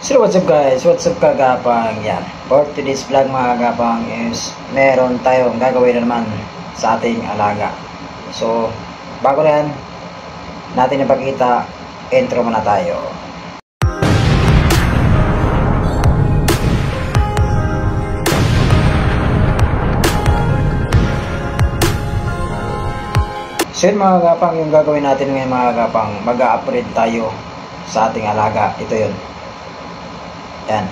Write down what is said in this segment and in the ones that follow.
So what's up guys, what's up kagapang yan. For today's vlog mga kagapang is meron tayong gagawin na naman sa ating alaga. So bago na yan natin ipakita, intro muna tayo. So yun mga kagapang, yung gagawin natin ngayon mga kagapang, mag-a-upgrade tayo sa ating alaga. Ito yun. Yan.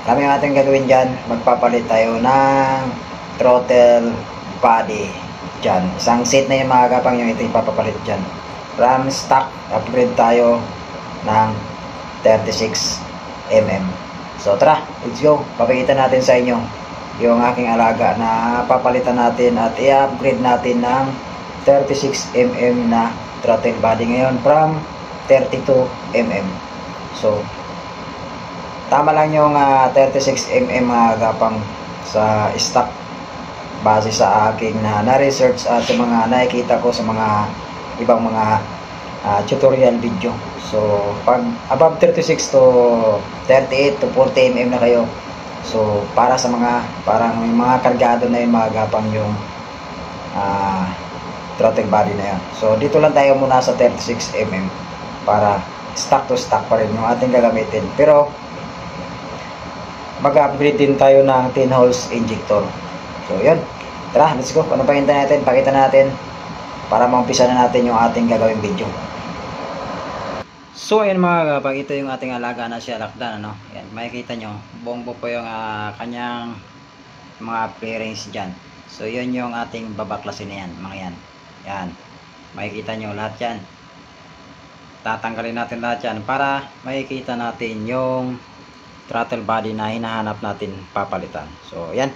Kami yung ating gagawin dyan. Magpapalit tayo ng throttle body dyan. Isang set na yung mga kagapang yung ito yung papapalit dyan. From stock, upgrade tayo ng 36mm. So tara, let's go. Papakita natin sa inyo yung aking alaga na papalitan natin at i-upgrade natin ng 36mm na throttle body ngayon from 32mm. So tama lang yung 36mm mga gapang sa stock base sa aking na-research at sa mga nakikita ko sa mga ibang mga tutorial video. So pag above 36 to 38 to 40mm na kayo, so para sa mga parang mga kargado na yung mga gapang yung throttle body na yan. So dito lang tayo muna sa 36mm para stock to stock pa rin yung ating gagamitin. Pero mag-upgrade din tayo ng 10 holes injector. So yun, tara, let's go. Ano pa hintay natin? Pakita natin para maumpisa na natin yung ating gagawing video. So ayan mga kapag ito yung ating alaga na siya lakdan, ano? Yan, makikita nyo, buong po yung kanyang mga bearings dyan. So yun yung ating babaklasin na yan, mga yan. Yan, makikita nyo lahat yan. Tatanggalin natin lahat yan para makikita natin yung throttle body na hinahanap natin papalitan. So yan.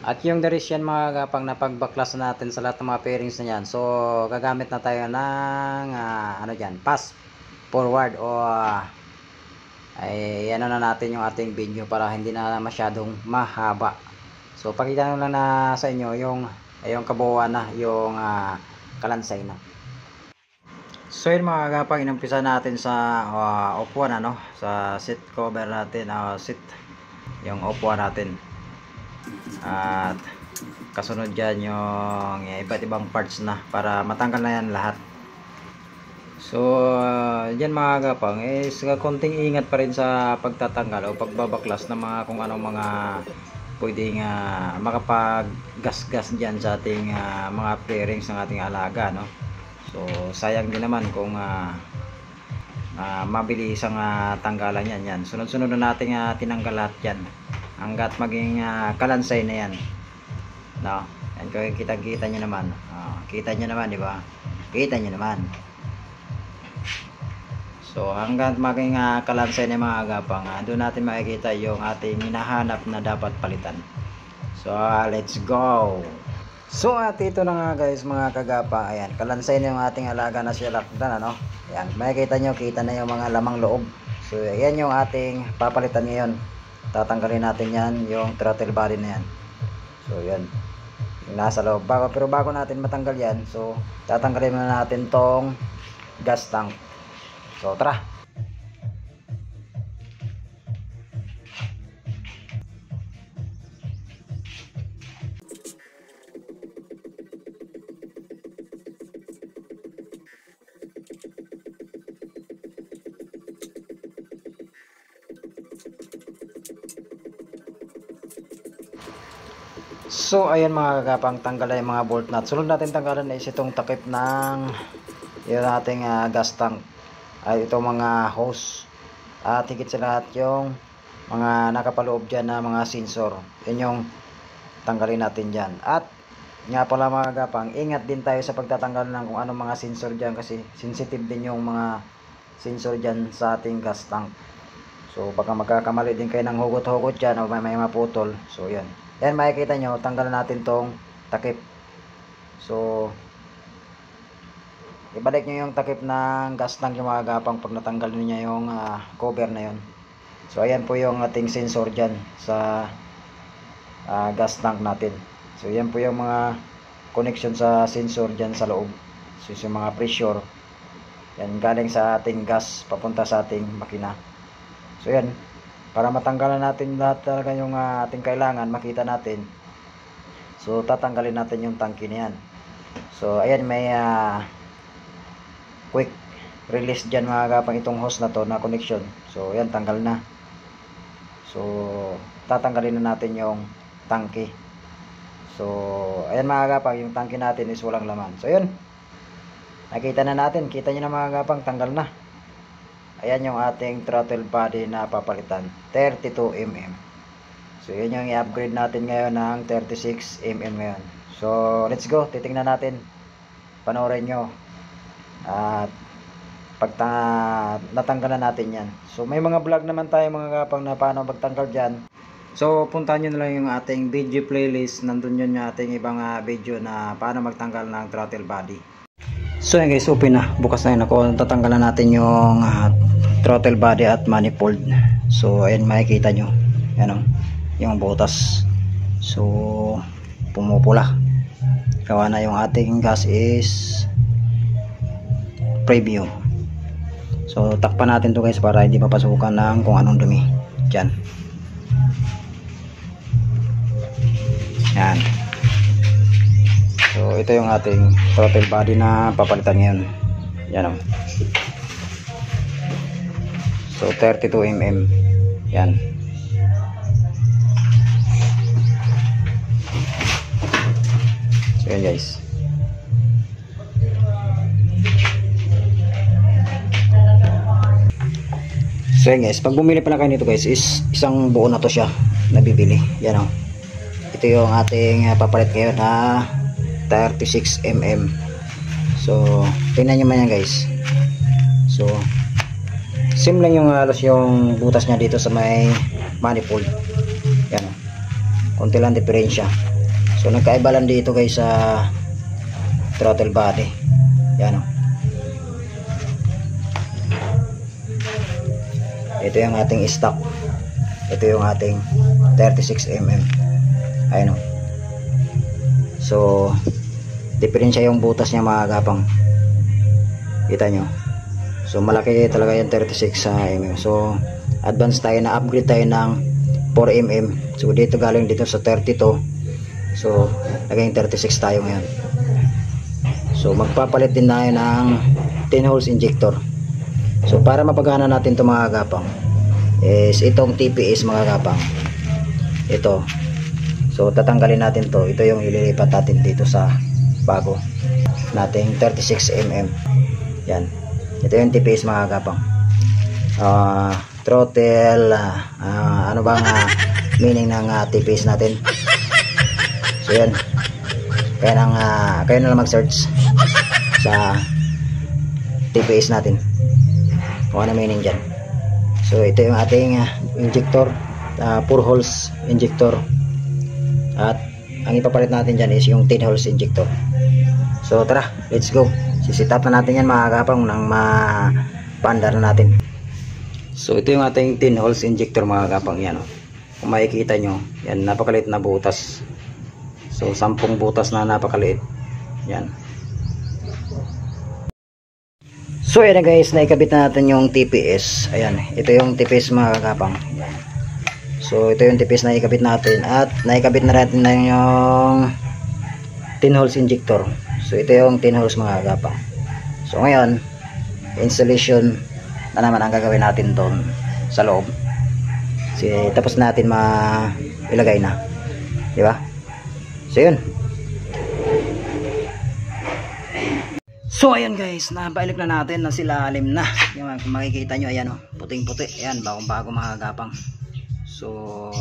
At yung daris yan mga kapag napagbaklas natin sa lahat ng mga bearings na yan. So gagamit na tayo ng ano dyan, pass forward o ay ano na natin yung ating video para hindi na masyadong mahaba. So pakita nyo lang na sa inyo yung kabuuan na yung kalansay na. So yun mga kagapang, inumpisa natin sa upuan, ano, sa seat cover natin, seat, yung upuan natin. At kasunod dyan yung iba't ibang parts na para matanggal na yan lahat. So dyan mga kagapang is konting ingat pa rin sa pagtatanggal o pagbabaklas ng mga kung anong mga pwedeng makapag-gas-gas dyan sa ating mga bearings ng ating alaga, no? So sayang din naman kung mabilis ang tanggalan yan. Yan, sunod-sunod na natin tinanggal lahat yan hanggat maging kalansay na yan, no? Yan, kung kita nyo naman, kita nyo naman, di ba? Kita nyo naman. So hanggang maging kalansay na mga agapang, doon natin makikita yung ating hinahanap na dapat palitan. So let's go. So at ito na nga guys mga kagapang, ayan, kalansay na yung ating alaga na siya lakdan, ano? Ayan, makikita nyo, kita na yung mga lamang loob. So ayan yung ating papalitan ngayon. Tatanggalin natin yan, yung throttle body na yan. So yan, yung nasa loob. Pero bago natin matanggal yan, so tatanggalin muna natin tong gas tank. So tara. So ayan mga kagapang, tanggal yung mga bolt nut. Sunod natin tanggalan is itong takip ng yung ating gas tank, ay itong mga hose, at higit sa lahat yung mga nakapaloob dyan na mga sensor. Yun yung tanggalin natin dyan. At nga pala mga kagapang, ingat din tayo sa pagtatanggal ng kung anong mga sensor dyan kasi sensitive din yung mga sensor dyan sa ating gas tank. So baka magkakamali din kayo ng hugot-hugot dyan o may maputol. So yan. Yan, makikita nyo, tanggalan natin tong takip. So ibalik nyo yung takip ng gas tank yung mga gapang pag natanggal niya yung cover na yun. So ayan po yung ating sensor dyan sa gas tank natin. So yan po yung mga connection sa sensor dyan sa loob. So yung mga pressure yan galing sa ating gas papunta sa ating makina. So yan, para matanggalan natin lahat talaga yung ating kailangan, makita natin. So tatanggalin natin yung tangke niyan. So ayan, may quick release dyan mga kagapang, itong hose na to na connection. So ayan, tanggal na. So tatanggalin na natin yung tangke. So ayan mga kagapang, yung tangke natin is walang laman. So yun, nakita na natin, kita nyo na mga kagapang, tanggal na. Ayan yung ating throttle body na papalitan, 32mm. So yun yung i-upgrade natin ngayon ng 36mm ngayon. So let's go, titingnan natin, panoorin nyo at pag natanggalan natin yan. So may mga vlog naman tayo mga kapang na paano magtanggal dyan. So puntahan nyo na lang yung ating video playlist, nandun yun yung ating ibang video na paano magtanggal ng throttle body. So yan guys, open na, bukas na yun ako. Tatanggalan natin yung throttle body at manifold. So ayan, makikita nyo yan, yung butas. So pumupula, gawa na yung ating gas is preview. So takpan natin to guys para hindi mapasukan ng kung anong dumi dyan. Yan. So ito yung ating throttle body na papalitan ngayon. Yan. So 32mm. Yan. So yan guys. So yan guys, pag bumili pala kayo nito guys, is isang buo na to siya nabibili. Yan o. Ito yung ating papalit ngayon na 36mm. So tingnan nyo man yan guys. So same lang yung halos yung butas nya dito sa may manifold. Yan, konti lang diferensya. So nagkaiba lang dito guys sa throttle body. Yan. Ito yung ating stock, ito yung ating 36mm. Ayun. So diferensya yung butas nya mga kapang, kita nyo. So malaki talaga yung 36mm. So advance tayo, na upgrade tayo ng 4mm. So dito galing dito sa 32, so naging 36 tayo ngayon. So magpapalit din tayo ng 10 holes injector. So para mapagana natin ito mga kapang, is itong TPS mga kapang, ito. So tatanggalin natin to. Ito yung ililipat natin dito sa bago nating 36mm. Yan, ito yung TPS mga kapang. Throttle, ano bang meaning ng TPS natin? So yan, kayo na lang mag-search sa TPS natin kung ano meaning dyan. So ito yung ating injector, 4 holes injector, at ang ipapalit natin dyan is yung 10 holes injector. So tara, let's go. Sisitap na natin yan mga kapang nang mapaandar na natin. So ito yung ating 10 holes injector mga kapang. Yan, kung makikita nyo, yan, napakaliit na butas. So 10 butas na napakaliit. Yan. So ayan na guys, naikabit na natin yung TPS. Ayan, ito yung TPS mga kapang. So ito yung TPS na ikabit natin, at naikabit na natin na yung 10 holes injector. So ito yung 10 holes mga kapang. So ngayon, installation na naman ang gagawin natin doon sa loob. Tapos natin ilagay na, di ba? So yun. So ayan guys, nabalik na natin, nasilalim na. Yung makikita nyo, ayan puting puti. Ayan, bagong bago mga kapang. So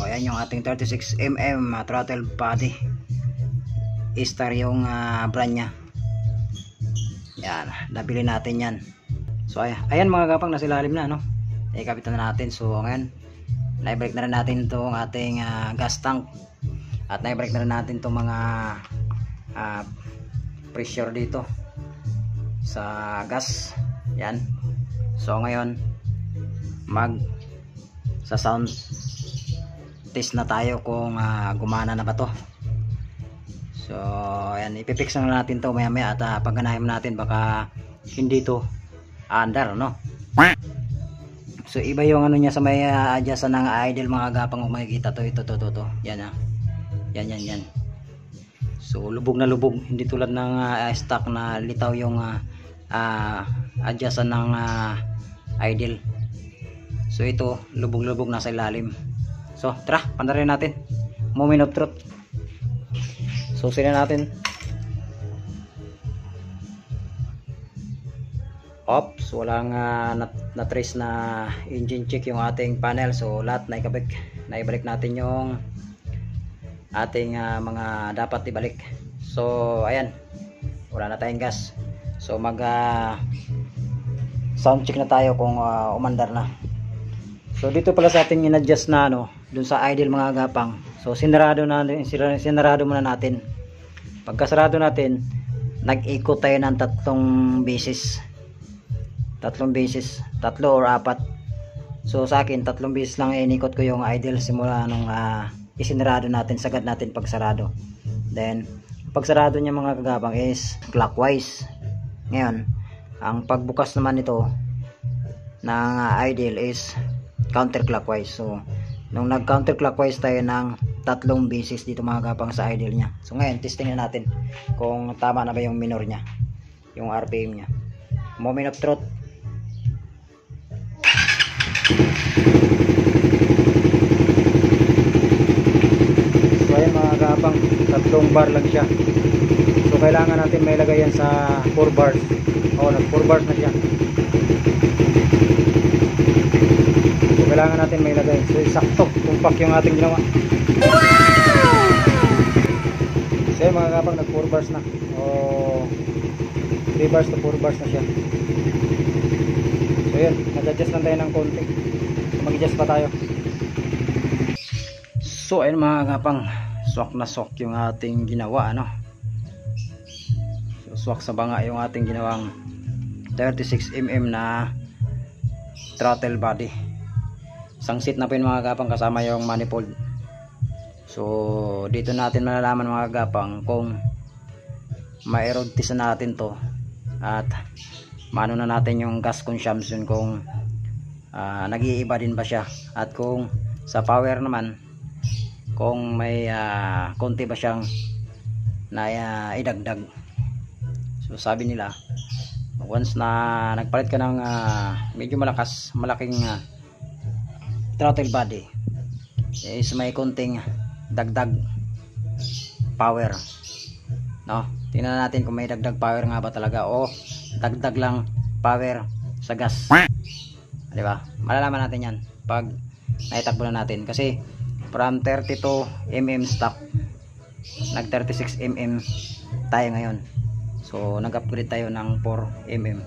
ayan yung ating 36mm throttle body. Star yung brand nya. Yan, nabili natin yan. So ayan mga kapang, nasilalim na, ikabit na natin. So ngayon, naibalik na rin natin itong ating gas tank, at naibalik na rin natin itong mga pressure dito sa gas. Yan. So ngayon, sa sound test na tayo kung gumana na ba to. So ayan, ipipix na natin to maya maya, at pag ganahin natin baka hindi to andar, So iba yung ano niya sa may adjustan ng idle mga gapang, kung makikita to, ito to. Yan yan. So lubog na lubog, hindi tulad ng stock na litaw yung adjustan ng idle. So ito lubog-lubog nasa ilalim. So tara, pandarin natin. Moment of truth. Susin na natin. Ops, walang na-trace na engine check yung ating panel. So lahat naibalik natin yung ating mga dapat ibalik. So ayan, wala na tayong gas. So mag sound check na tayo kung umandar na. So dito pala sa ating in-adjust na dun sa idle mga gapang. So sinarado muna natin. Pagkasarado natin, nag-ikot tayo ng tatlong beses, 3 or 4. So sa akin 3 beses lang inikot ko yung idle simula nung isinarado natin, sagad natin pagsarado. Then pagsarado niya mga kagapang is clockwise. Ngayon ang pagbukas naman nito ng idle is counterclockwise. So nung nag counterclockwise tayo ng 3 beses dito mga kapang sa idle niya. So ngayon testing na natin kung tama na ba yung minor niya, yung RPM niya. Moment of truth. So ayan mga kapang, 3 bar lang siya. So kailangan natin may lagay yan sa 4 bars. Nag 4 bars na siya. So kailangan natin may lagay. So sakto, tumpak yung ating ginawa. So mga kapag nag 4 bars na, 3 bars to 4 bars na siya. So yun, nag-adjust lang tayo ng konti. So mag-adjust pa tayo. So ayun mga kapang, swak na swak yung ating ginawa So swak sa banga yung ating ginawang 36mm na throttle body. Isang seat na po yun mga kapang, kasama yung manifold. So dito natin malalaman mga gapang kung ma-road test natin to at maano na natin yung gas consumption, kung nag-iiba din ba siya, at kung sa power naman kung may konti ba siyang na idagdag. So sabi nila once na nagpalit ka ng medyo malaking throttle body is may konting dagdag power, tingnan natin kung may dagdag power nga ba talaga o dagdag lang power sa gas, di ba? Malalaman natin yan pag naitakbo na natin, kasi from 32mm stock nag 36mm tayo ngayon. So nag-upgrade tayo ng 4mm.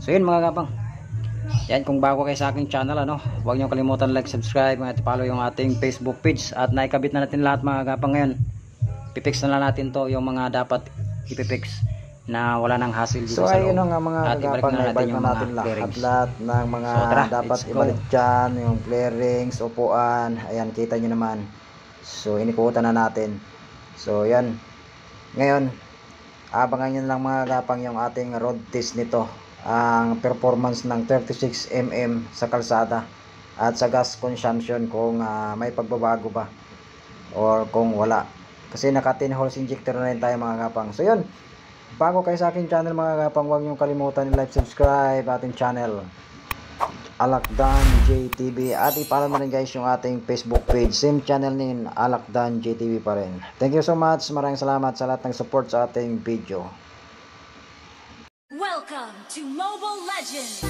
So yun mga kapang, yan, kung bago kayo sa aking channel huwag nyo kalimutan like, subscribe at follow yung ating Facebook page. At naikabit na natin lahat mga kapang. Ngayon pipix na lang natin to, yung mga dapat ipipix na wala nang hassle dito sa loob. So ayun nga mga kapang, ibalik na natin lahat ng mga dapat ibalik dyan, yung flarings, upuan, ayan kita nyo naman. So inikutan na natin. So yan, ngayon abangan nyo lang mga kapang yung ating road test nito, ang performance ng 36mm sa kalsada at sa gas consumption, kung may pagbabago ba or kung wala, kasi naka 10 holes injector na rin tayo mga kapang. So yun, bago kayo sa aking channel mga kapang, huwag nyo kalimutan i-like, subscribe ating channel Alakdan JTV, at i-follow na rin guys yung ating Facebook page, same channel din, Alakdan JTV pa rin. Thank you so much, maraming salamat sa lahat ng support sa ating video. Welcome to Mobile Legends!